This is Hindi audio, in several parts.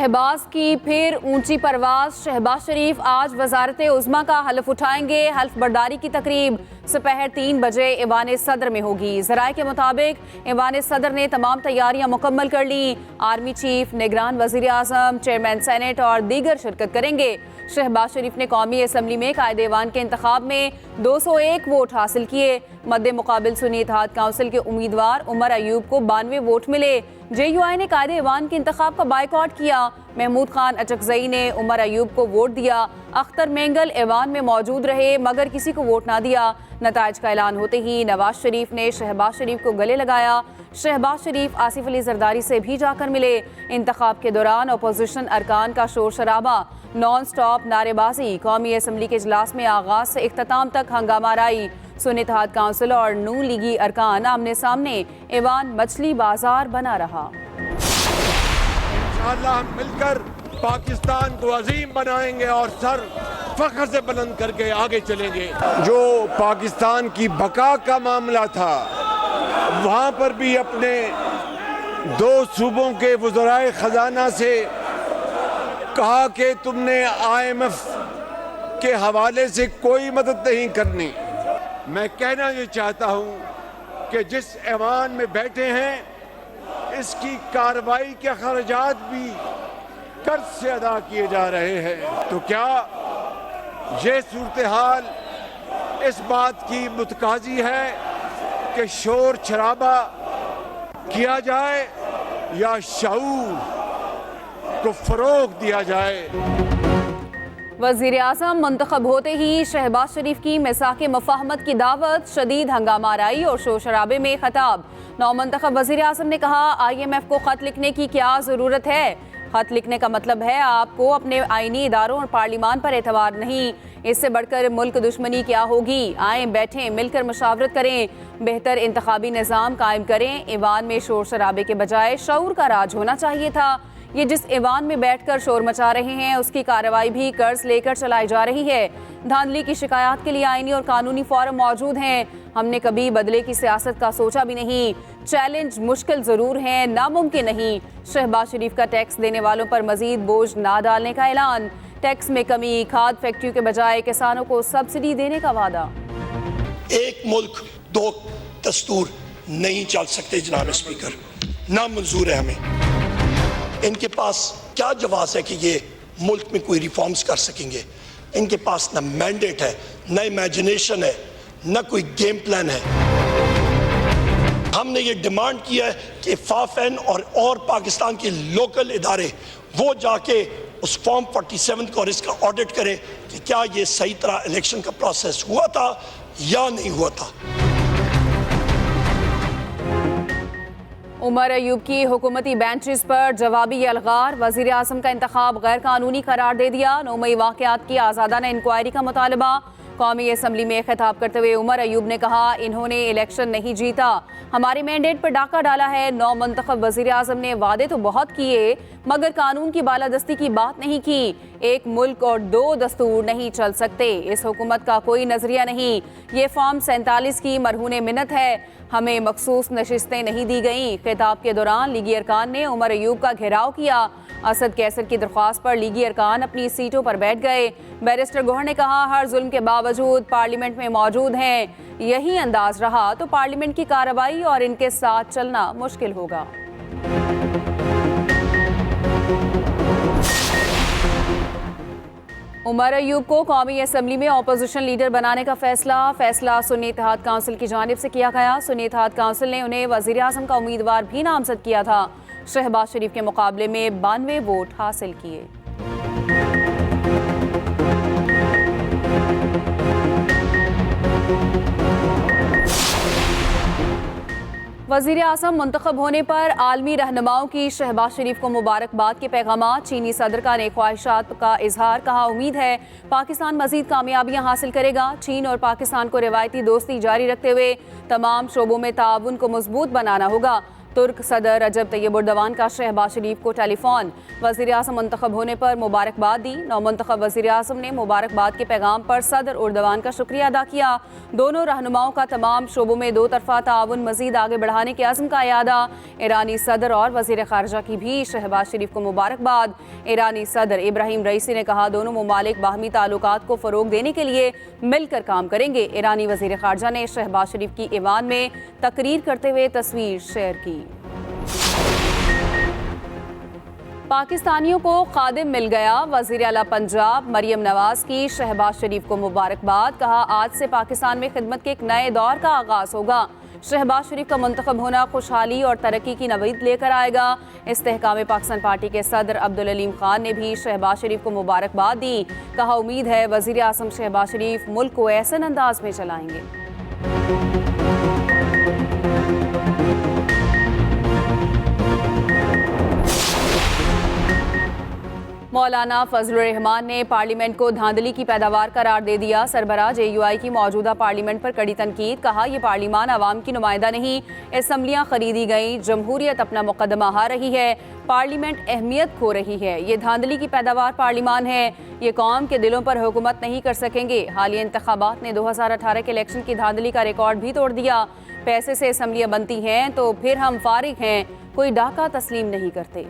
शहबाज की फिर ऊंची परवाज। शहबाज शरीफ आज वजारत उज़्मा का हल्फ उठाएंगे। हल्फ बर्दारी की तकरीब दोपहर 3 बजे ऐवान सदर में होगी। ज़राए के मुताबिक ऐवान सदर ने तमाम तैयारियां मुकम्मल कर ली। आर्मी चीफ, निगरान वज़ीर आज़म, चेयरमैन सेनेट और दीगर शिरकत करेंगे। शहबाज शरीफ ने कौमी असम्बली में कायद ऐवान के इंतखाब में 201 वोट हासिल किए। मद्दे मुकाबिल सुन्नी इत्तेहाद काउंसिल के उम्मीदवार उमर अयूब को 92 वोट मिले। JUI ने कायद ऐवान के इंतखाब का बाइकआउट किया। महमूद खान अचकजई ने उमर अयूब को वोट दिया। अख्तर मेंगल ऐवान में मौजूद रहे मगर किसी को वोट ना दिया। नताइज का ऐलान होते ही नवाज शरीफ ने शहबाज शरीफ को गले लगाया। शहबाज शरीफ आसिफ अली जरदारी से भी जाकर मिले। इंतखाब के दौरान अपोजिशन अरकान का शोर शराबा, नॉन स्टॉप नारेबाजी, कौमी असम्बली के इजलास में आगाज से इख्तिताम तक हंगामा राई। सुन्नी इत्तेहाद काउंसिल और नून लीगी अरकान आमने सामने। ऐवान मछली बाजार बना रहा। इंशाअल्लाह हम मिलकर पाकिस्तान को अजीम बनाएंगे और सर फख्र से बुलंद करके आगे चलेंगे। जो पाकिस्तान की बका का मामला था वहाँ पर भी अपने 2 सूबों के वज़राए ख़जाना से कहा कि तुमने IMF के हवाले से कोई मदद नहीं करनी। मैं कहना ये चाहता हूँ कि जिस ऐवान में बैठे हैं इसकी कार्रवाई के खर्चात भी कर्ज से अदा किए जा रहे हैं। तो क्या ये सूरत हाल इस बात की मुतकाजी है कि शोर शराबा किया जाए या शऊर को फरोग दिया जाए? वज़ीर आज़म मुंतखब होते ही शहबाज शरीफ की मिसाक़े मुफ़ाहमत की दावत, शदीद हंगामा राई और शोर शराबे में खताब। नौमंतखब वज़ीर आज़म ने कहा IMF को ख़त लिखने की क्या ज़रूरत है। ख़त लिखने का मतलब है आपको अपने आइनी इदारों और पार्लिमान पर एतबार नहीं। इससे बढ़कर मुल्क दुश्मनी क्या होगी। आए बैठें, मिलकर मशावरत करें, बेहतर इंतखाबी निज़ाम कायम करें। ऐवान में शोर शराबे के बजाय शऊर का राज होना चाहिए था। ये जिस ऐवान में बैठकर शोर मचा रहे हैं उसकी कार्रवाई भी कर्ज लेकर चलाई जा रही है। धांधली की शिकायत के लिए आईनी और कानूनी फोरम मौजूद हैं। हमने कभी बदले की सियासत का सोचा भी नहीं। चैलेंज मुश्किल ज़रूर है, नामुमकिन नहीं। शहबाज शरीफ का टैक्स देने वालों पर मजीद बोझ ना डालने का ऐलान। टैक्स में कमी, खाद फैक्ट्रियों के बजाय किसानों को सब्सिडी देने का वादा। एक मुल्क 2 दस्तूर नहीं चल सकते जनाब स्पीकर, ना मंजूर है हमें। इनके पास क्या जवाब है कि ये मुल्क में कोई रिफॉर्म्स कर सकेंगे। इनके पास ना मैंडेट है, ना इमेजिनेशन है, ना कोई गेम प्लान है। हमने ये डिमांड किया है कि फाफेन और पाकिस्तान के लोकल इदारे वो जाके उस फॉर्म 47 को और इसका ऑडिट करें कि क्या ये सही तरह इलेक्शन का प्रोसेस हुआ था या नहीं हुआ था। उमर अयूब की हुकूमती बेंचेस पर जवाबी अलगार। वज़ीर आज़म का इंतखाब गैर कानूनी करार दे दिया। 9 मई वाक़यात की आज़ादाना इंक्वायरी का मुतालबा। कौमी असम्बली में खिताब करते हुए उमर अयूब ने कहा इन्होंने इलेक्शन नहीं जीता, हमारे मैंडेट पर डाका डाला है। 9 मुंतखब वज़ीर आज़म ने वादे तो बहुत किए मगर कानून की बालादस्ती की बात नहीं की। एक मुल्क और 2 दस्तूर नहीं चल सकते। इस हुकूमत का कोई नजरिया नहीं। ये फॉर्म 47 की मरहून मिन्नत है। हमें मखसूस नशिस्तें नहीं दी गईं। खिताब के दौरान लीगी अरकान ने उमर अयूब का घेराव किया। असद कैसर की दरख्वास्त पर लीगी अरकान अपनी सीटों पर बैठ गए। बैरिस्टर गौहर ने कहा हर जुल्म के बावजूद पार्लियामेंट में मौजूद हैं। यही अंदाज रहा तो पार्लियामेंट की कार्रवाई और इनके साथ चलना मुश्किल होगा। उमर अयूब को कौमी असम्बली में अपोजिशन लीडर बनाने का फैसला सुन्नी इत्तेहाद काउंसिल की जानिब से किया गया। सुन्नी इत्तेहाद काउंसिल ने उन्हें वज़ीर आज़म का उम्मीदवार भी नामजद किया था। शहबाज शरीफ के मुकाबले में 92 वोट हासिल किए। वज़ीर आज़म मुंतखब होने पर आलमी रहनुमाओं की शहबाज शरीफ को मुबारकबाद के पैगामात। चीनी सदर का नेक ख्वाहिशात का इजहार। कहा उम्मीद है पाकिस्तान मजीद कामयाबियां हासिल करेगा। चीन और पाकिस्तान को रिवायती दोस्ती जारी रखते हुए तमाम शोबों में ताउन को मजबूत बनाना होगा। तुर्क सदर रजब तैयब उर्दवान का शहबाज शरीफ को टेलीफोन, वज़ीर आज़म मुंतखब होने पर मुबारकबाद दी। नौमुंतखब वज़ीर आज़म ने मुबारकबाद के पैगाम पर सदर उर्दवान का शुक्रिया अदा किया। दोनों रहनुमाओं का तमाम शोबों में दो तरफा ताउन मज़ीद आगे बढ़ाने के अज़्म का यादा। ईरानी सदर और वज़ीर ख़ारजा की भी शहबाज शरीफ को मुबारकबाद। ईरानी सदर इब्राहिम रईसी ने कहा, दोनों ममालिक बाहमी ताल्लुकात को फ़रोग देने के लिए मिलकर काम करेंगे। ईरानी वज़ीर ख़ारजा ने शहबाज शरीफ की ईवान में तकरीर करते हुए तस्वीर शेयर की। पाकिस्तानियों को खादिम मिल गया, वज़ीर आला पंजाब मरियम नवाज की शहबाज शरीफ को मुबारकबाद। कहा, आज से पाकिस्तान में खिदमत के एक नए दौर का आगाज़ होगा। शहबाज शरीफ का मुंतखब होना खुशहाली और तरक्की की नवीद लेकर आएगा। इस्तेहकाम पाकिस्तान पार्टी के सदर अब्दुल अलीम खान ने भी शहबाज शरीफ को मुबारकबाद दी। कहा, उम्मीद है वज़ीर आज़म शहबाज शरीफ मुल्क को ऐसे अंदाज में चलाएंगे। मौलाना फजलुर रहमान ने पार्लियामेंट को धांधली की पैदावार करार दे दिया। सरबराह JUI की मौजूदा पार्लियामेंट पर कड़ी तनकीद। कहा, यह पार्लियामान आवाम की नुमाइंदा नहीं, असम्बलियाँ खरीदी गई, जमहूरियत अपना मुकदमा हार रही है, पार्लियामेंट अहमियत खो रही है। ये धांधली की पैदावार पार्लियामान है, ये कौम के दिलों पर हुकूमत नहीं कर सकेंगे। हालिया इंतखाबात ने 2018 के इलेक्शन की धांधली का रिकॉर्ड भी तोड़ दिया। पैसे से असम्बलियाँ बनती हैं तो फिर हम फारिग हैं, कोई डाका तस्लीम नहीं करते।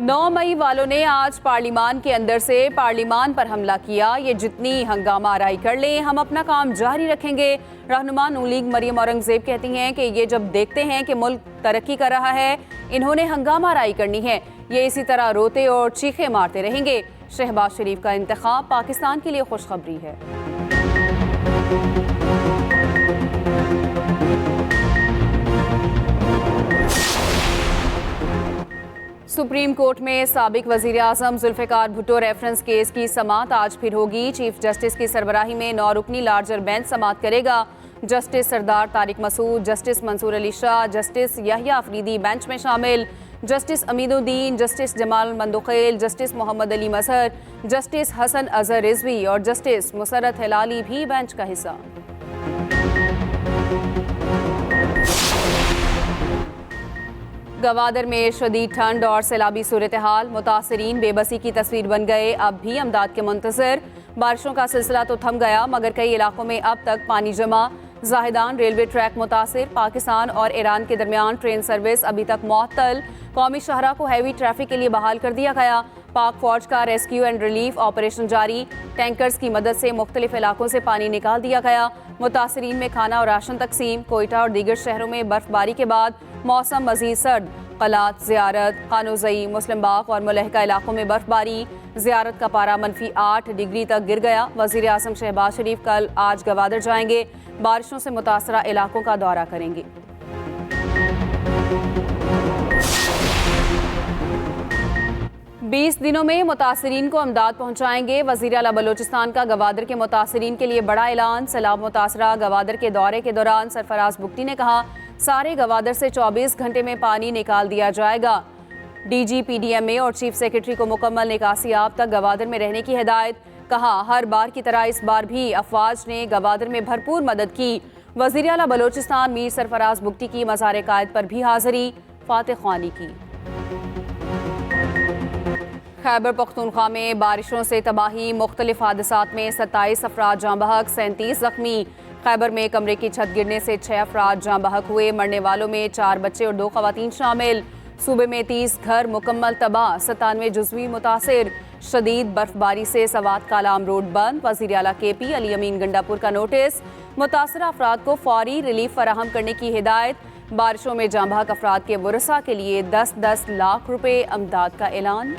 9 मई वालों ने आज पार्लियामान के अंदर से पार्लियामान पर हमला किया। ये जितनी हंगामा आराई कर लें, हम अपना काम जारी रखेंगे। रहनुमा नून लीग मरियम औरंगजेब कहती हैं कि ये जब देखते हैं कि मुल्क तरक्की कर रहा है, इन्होंने हंगामा आराई करनी है। ये इसी तरह रोते और चीखे मारते रहेंगे। शहबाज शरीफ का इंतखाब पाकिस्तान के लिए खुशखबरी है। सुप्रीम कोर्ट में साबिक वजीर आजम जुल्फिकार भुट्टो रेफरेंस केस की समाअत आज फिर होगी। चीफ जस्टिस की सरबराही में 9 रुकनी लार्जर बेंच समाअत करेगा। Justice Sardar Tariq Masood, justice Mansoor Ali Shah, justice Yahya Afridi bench में शामिल। Justice Aminuddin, justice Jamal Mandokhail, justice Muhammad Ali Mazhar, justice Hasan Azhar Rizvi और जस्टिस मुसरत हिलाली भी बेंच का हिस्सा। गवादर में शदीद ठंड और सैलाबी सूरत हाल, मुतासरीन बेबसी की तस्वीर बन गए। अब भी अमदाद के मुंतज़िर। बारिशों का सिलसिला तो थम गया, मगर कई इलाकों में अब तक पानी जमा। जाहिदान रेलवे ट्रैक मुतासिर। पाकिस्तान और ईरान के दरमियान ट्रेन सर्विस अभी तक मुअत्तल। कौमी शाहरा को हैवी ट्रैफिक के लिए बहाल कर दिया गया। पाक फौज का रेस्क्यू एंड रिलीफ ऑपरेशन जारी। टैंकर्स की मदद से मुख्तलिफ इलाकों से पानी निकाल दिया गया। मुतासरीन में खाना और राशन तकसीम। कोयटा और दीगर शहरों में बर्फबारी के बाद मौसम मजीद सर्द। कलात, ज़ियारत, खानोज़ई, मुस्लिम बाग और मुलहका इलाकों में बर्फबारी। ज़ियारत का पारा -8 डिग्री तक गिर गया। वज़ीर आज़म शहबाज शरीफ कल आज गवादर जाएंगे। बारिशों से मुतासरा इलाकों का दौरा करेंगे। बीस दिनों में मुतासरीन को अमदाद पहुँचाएंगे। वज़ीर आला बलोचिस्तान का गवादर के मुतासरीन के लिए बड़ा ऐलान। सैलाब मुतासरा गवादर के दौरे के दौरान सरफराज बुगटी ने कहा, सारे गवादर से 24 घंटे में पानी निकाल दिया जाएगा। DG, PDMA और चीफ सेक्रेटरी को मुकम्मल निकासियाब तक गवादर में रहने की हिदायत। कहा, हर बार की तरह इस बार भी अफवाज ने गवादर में भरपूर मदद की। वज़ीर आला बलोचिस्तान मीर सरफराज बुगटी की मज़ार कायद पर भी हाज़िरी, फातिह ख्वानी की। खैबर पख्तूनख्वा में बारिशों से तबाही। मुख्तलिफ हादसात में 27 अफराद जाँ बहक, 37 जख्मी। खैबर में कमरे की छत गिरने से 6 अफराद जाँ बहक हुए। मरने वालों में 4 बच्चे और 2 खवातीन शामिल। सूबे में 30 घर मुकम्मल तबाह, 97 जुज़वी मुतासिर। शदीद बर्फबारी से सवात कालाम रोड बंद। वज़ीर आला KP अली अमीन गंडापुर का नोटिस। मुतासरा अफराद को फौरी रिलीफ फराहम करने की हिदायत। बारिशों में जाँ बहक अफराद के वरसा के लिए 10-10 लाख रुपए अमदाद का ऐलान।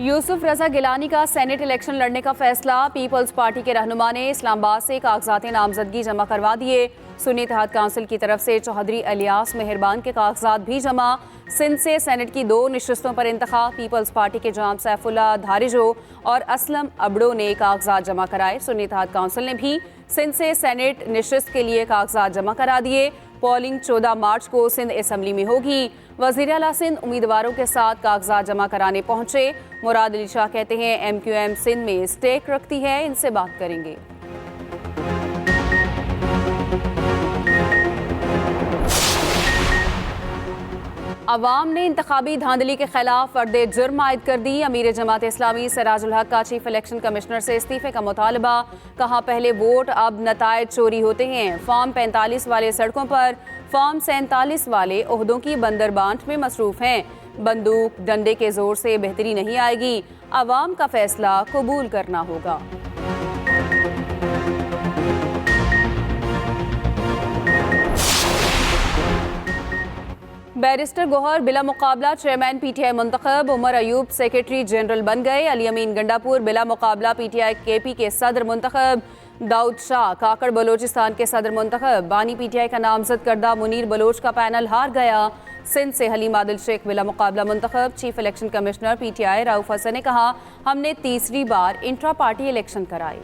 यूसुफ रजा गिलानी का सेनेट इलेक्शन लड़ने का फैसला। पीपल्स पार्टी के रहनुमा ने इस्लामाबाद से कागजात नामजदगी जमा करवा दिए। सुन्नी इत्तेहाद काउंसिल की तरफ से चौधरी इलियास मेहरबान के कागजात भी जमा। सिंध से सेनेट की 2 नशिस्तों पर इंतखाब। पीपल्स पार्टी के जनाब सैफुल्लाह धारिजो और असलम अबड़ो ने कागजात जमा कराए। सुन्नी इत्तेहाद काउंसिल ने भी सिंध से सेनेट नशिस्त के लिए कागजात जमा करा दिए। पोलिंग 14 मार्च को सिंध असम्बली में होगी। वज़ीर आला सिंध उम्मीदवारों के साथ कागजात जमा कराने पहुंचे। मुराद अली शाह कहते हैं MQM सिंध में स्टेक रखती है, इनसे बात करेंगे। अवाम ने इंतखाबी धांधली के खिलाफ फर्दे जुर्म आयद कर दी। अमीर जमात इस्लामी सिराजुल हक का चीफ इलेक्शन कमिश्नर से इस्तीफे का मुतालबा। कहा पहले वोट अब नतायज चोरी होते हैं। फॉर्म 45 वाले सड़कों पर, फॉर्म 47 वाले ओहदों की बंदरबांट में मसरूफ हैं। बंदूक डंडे के जोर से बेहतरी नहीं आएगी। अवाम का फैसला कबूल करना होगा। बैरिस्टर गौहर बिला मुकाबला चेयरमैन PTI मुंतखब। उमर अयूब सेक्रेटरी जनरल बन गए। अली अमीन गंडापुर बिला मुकाबला PTI KP के सदर मुंतखब। दाऊद शाह काकड़ बलोचिस्तान के सदर मुंतखब। बानी PTI का नामजद करदा मुनीर बलोच का पैनल हार गया। सिंध से हलीम आदिल शेख बिला मुकाबला मुंतखब। Chief election commissioner PTI Rauf Hasan ने कहा हमने तीसरी बार इंट्रा पार्टी इलेक्शन कराए।